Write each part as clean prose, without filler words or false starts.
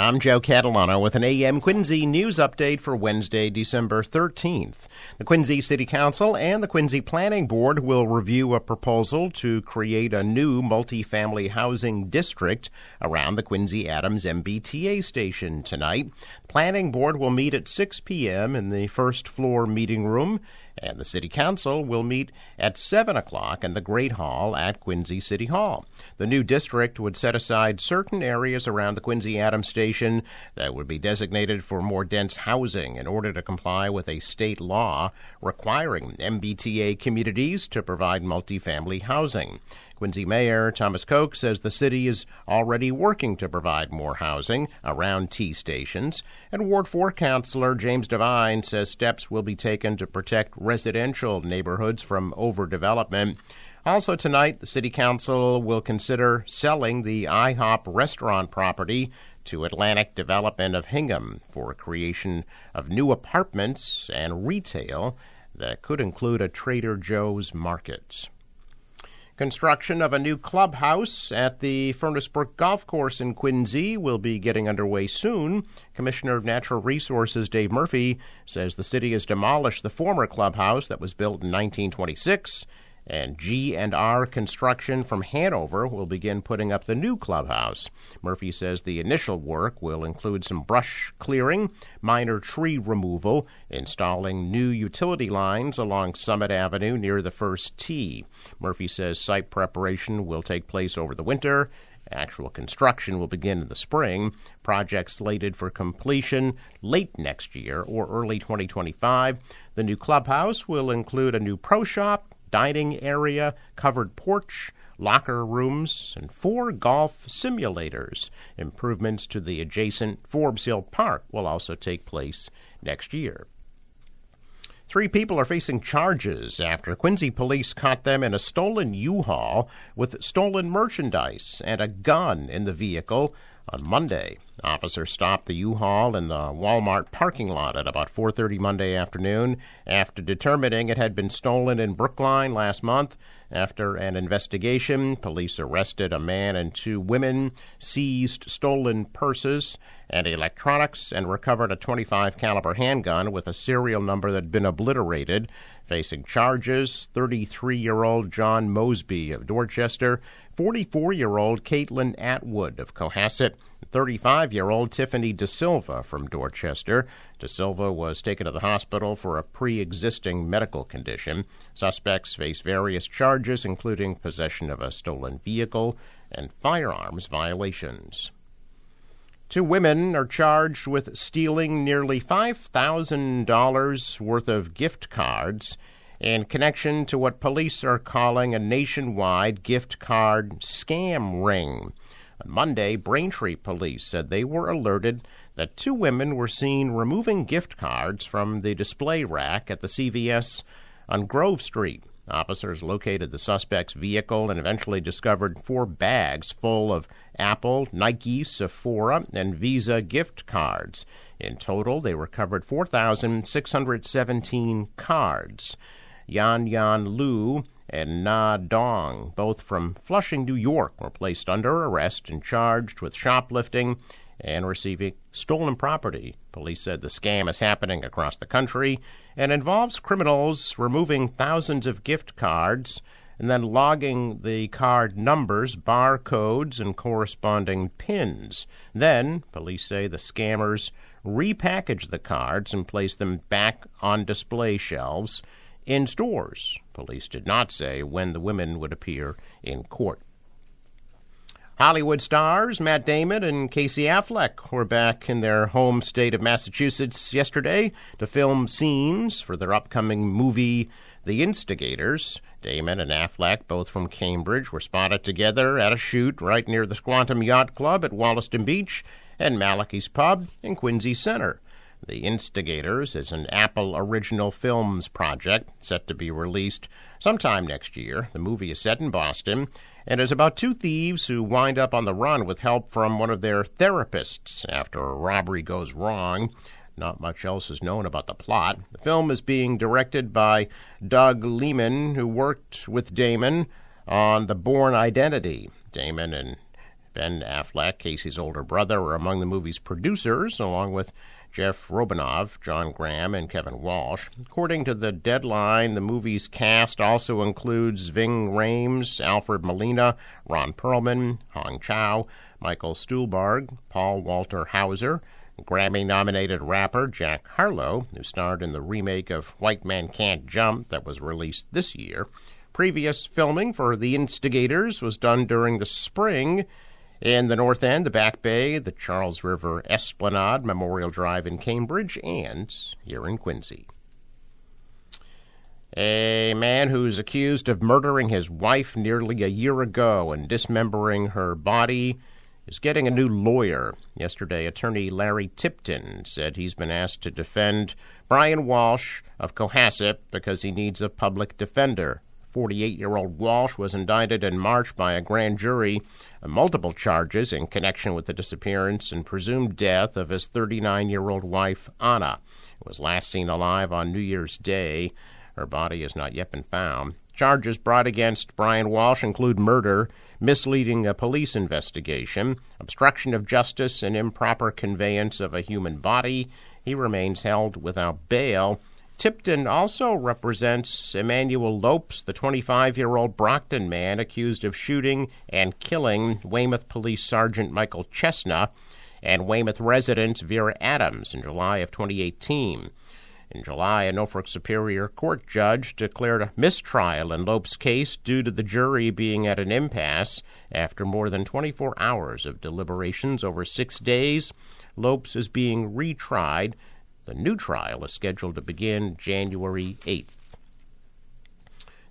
I'm Joe Catalano with an AM Quincy news update for Wednesday, December 13th. The Quincy City Council and the Quincy Planning Board will review a proposal to create a new multifamily housing district around the Quincy Adams MBTA station tonight. The Planning Board will meet at 6 p.m. in the first floor meeting room, and the City Council will meet at 7 o'clock in the Great Hall at Quincy City Hall. The new district would set aside certain areas around the Quincy Adams station that would be designated for more dense housing in order to comply with a state law requiring MBTA communities to provide multifamily housing. Quincy Mayor Thomas Koch says the city is already working to provide more housing around T stations, and Ward 4 Councilor James Devine says steps will be taken to protect residential neighborhoods from overdevelopment. Also tonight, the City Council will consider selling the IHOP restaurant property to Atlantic Development of Hingham for a creation of new apartments and retail that could include a Trader Joe's market. Construction of a new clubhouse at the Furnace Brook Golf Course in Quincy will be getting underway soon. Commissioner of Natural Resources Dave Murphy says the city has demolished the former clubhouse that was built in 1926, and G&R Construction from Hanover will begin putting up the new clubhouse. Murphy says the initial work will include some brush clearing, minor tree removal, installing new utility lines along Summit Avenue near the first tee. Murphy says site preparation will take place over the winter. Actual construction will begin in the spring. Project slated for completion late next year or early 2025. The new clubhouse will include a new pro shop, dining area, covered porch, locker rooms, and 4 golf simulators. Improvements to the adjacent Forbes Hill Park will also take place next year. 3 people are facing charges after Quincy police caught them in a stolen U-Haul with stolen merchandise and a gun in the vehicle on Monday. Officers stopped the U-Haul in the Walmart parking lot at about 4:30 Monday afternoon after determining it had been stolen in Brookline last month. After an investigation, police arrested a man and 2 women, seized stolen purses and electronics, and recovered a .25 caliber handgun with a serial number that had been obliterated. Facing charges, 33-year-old John Mosby of Dorchester, 44-year-old Caitlin Atwood of Cohasset, 35-year-old Tiffany DeSilva from Dorchester. DeSilva was taken to the hospital for a pre-existing medical condition. Suspects face various charges, including possession of a stolen vehicle and firearms violations. 2 women are charged with stealing nearly $5,000 worth of gift cards in connection to what police are calling a nationwide gift card scam ring. On Monday, Braintree police said they were alerted that 2 women were seen removing gift cards from the display rack at the CVS on Grove Street. Officers located the suspect's vehicle and eventually discovered 4 bags full of Apple, Nike, Sephora, and Visa gift cards. In total, they recovered 4,617 cards. Yan Lu and Na Dong, both from Flushing, New York, were placed under arrest and charged with shoplifting and receiving stolen property. Police said the scam is happening across the country and involves criminals removing thousands of gift cards and then logging the card numbers, barcodes, and corresponding pins. Then, police say the scammers repackage the cards and place them back on display shelves in stores. Police did not say when the women would appear in court. Hollywood stars Matt Damon and Casey Affleck were back in their home state of Massachusetts yesterday to film scenes for their upcoming movie, The Instigators. Damon and Affleck, both from Cambridge, were spotted together at a shoot right near the Squantum Yacht Club at Wollaston Beach and Malachy's Pub in Quincy Center. The Instigators is an Apple Original Films project set to be released sometime next year. The movie is set in Boston and is about 2 thieves who wind up on the run with help from one of their therapists after a robbery goes wrong. Not much else is known about the plot. The film is being directed by Doug Liman, who worked with Damon on The Bourne Identity. Damon and Ben Affleck, Casey's older brother, are among the movie's producers, along with Jeff Robinov, John Graham, and Kevin Walsh. According to the Deadline, the movie's cast also includes Ving Rhames, Alfred Molina, Ron Perlman, Hong Chow, Michael Stuhlbarg, Paul Walter Hauser, Grammy-nominated rapper Jack Harlow, who starred in the remake of White Man Can't Jump that was released this year. Previous filming for The Instigators was done during the spring in the North End, the Back Bay, the Charles River Esplanade, Memorial Drive in Cambridge, and here in Quincy. A man who's accused of murdering his wife nearly a year ago and dismembering her body is getting a new lawyer. Yesterday, attorney Larry Tipton said he's been asked to defend Brian Walsh of Cohasset because he needs a public defender. 48-year-old Walsh was indicted in March by a grand jury on multiple charges in connection with the disappearance and presumed death of his 39-year-old wife, Anna, who was last seen alive on New Year's Day. Her body has not yet been found. Charges brought against Brian Walsh include murder, misleading a police investigation, obstruction of justice, and improper conveyance of a human body. He remains held without bail. Tipton also represents Emmanuel Lopes, the 25-year-old Brockton man accused of shooting and killing Weymouth Police Sergeant Michael Chestnut and Weymouth resident Vera Adams in July of 2018. In July, a Norfolk Superior Court judge declared a mistrial in Lopes' case due to the jury being at an impasse after more than 24 hours of deliberations over 6 days. Lopes is being retried. The new trial is scheduled to begin January 8th.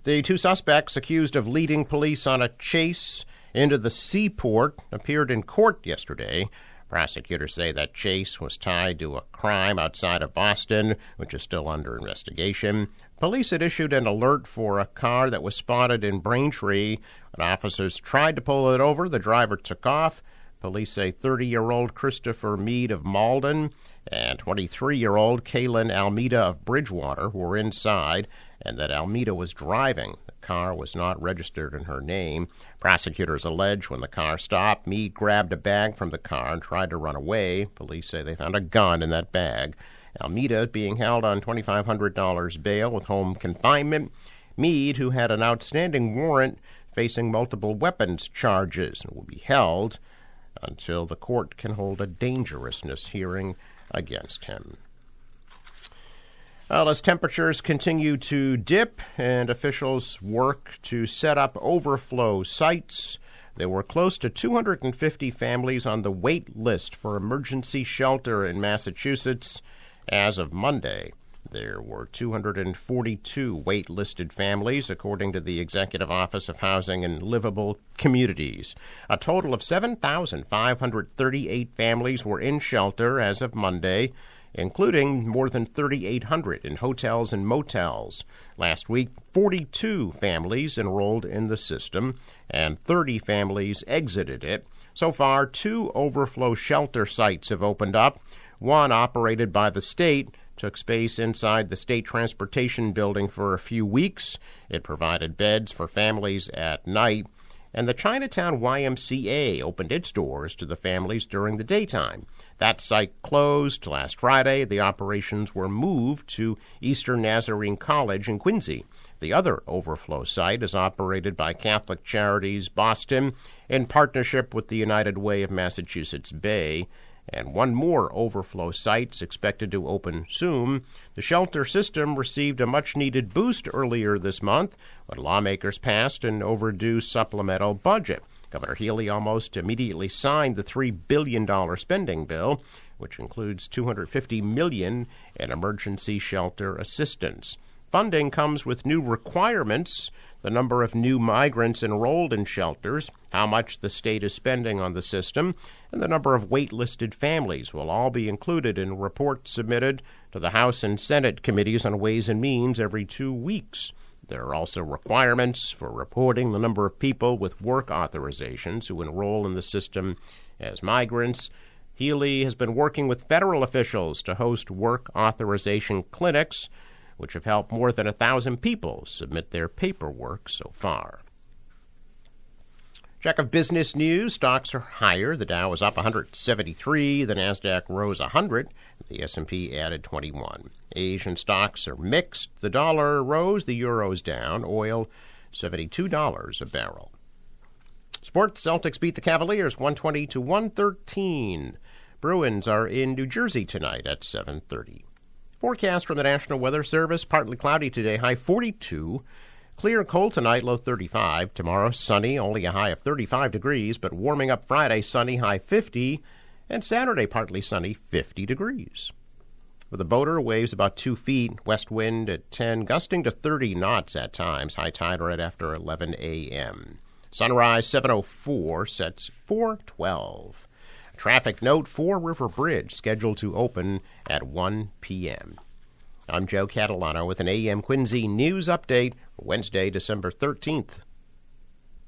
The two suspects accused of leading police on a chase into the seaport appeared in court yesterday. Prosecutors say that chase was tied to a crime outside of Boston, which is still under investigation. Police had issued an alert for a car that was spotted in Braintree. When officers tried to pull it over, the driver took off. Police say 30-year-old Christopher Meade of Malden and 23-year-old Kaylin Almeida of Bridgewater were inside, and that Almeida was driving. The car was not registered in her name. Prosecutors allege when the car stopped, Meade grabbed a bag from the car and tried to run away. Police say they found a gun in that bag. Almeida being held on $2,500 bail with home confinement. Meade, who had an outstanding warrant, facing multiple weapons charges and will be held until the court can hold a dangerousness hearing against him. Well, as temperatures continue to dip and officials work to set up overflow sites, there were close to 250 families on the wait list for emergency shelter in Massachusetts as of Monday. There were 242 wait-listed families, according to the Executive Office of Housing and Livable Communities. A total of 7,538 families were in shelter as of Monday, including more than 3,800 in hotels and motels. Last week, 42 families enrolled in the system, and 30 families exited it. So far, 2 overflow shelter sites have opened up. One, operated by the state, took space inside the State Transportation Building for a few weeks. It provided beds for families at night. And the Chinatown YMCA opened its doors to the families during the daytime. That site closed last Friday. The operations were moved to Eastern Nazarene College in Quincy. The other overflow site is operated by Catholic Charities Boston in partnership with the United Way of Massachusetts Bay. And one more overflow site is expected to open soon. The shelter system received a much-needed boost earlier this month when lawmakers passed an overdue supplemental budget. Governor Healy almost immediately signed the $3 billion spending bill, which includes $250 million in emergency shelter assistance. Funding comes with new requirements: the number of new migrants enrolled in shelters, how much the state is spending on the system, and the number of wait-listed families will all be included in reports submitted to the House and Senate Committees on Ways and Means every 2 weeks. There are also requirements for reporting the number of people with work authorizations who enroll in the system as migrants. Healy has been working with federal officials to host work authorization clinics, which have helped more than 1,000 people submit their paperwork so far. Check of business news. Stocks are higher. The Dow is up 173. The Nasdaq rose 100. The S&P added 21. Asian stocks are mixed. The dollar rose. The euro's down. Oil, $72 a barrel. Sports, Celtics beat the Cavaliers 120-113. Bruins are in New Jersey tonight at 7:30. Forecast from the National Weather Service. Partly cloudy today, high 42. Clear and cold tonight, low 35. Tomorrow, sunny, only a high of 35 degrees, but warming up Friday, sunny, high 50. And Saturday, partly sunny, 50 degrees. With a boater, waves about 2 feet, west wind at 10, gusting to 30 knots at times. High tide right after 11 a.m. Sunrise, 7:04, sets 4:12. Traffic note, Fore River Bridge scheduled to open at 1 p.m. I'm Joe Catalano with an AM Quincy news update for Wednesday, December 13th.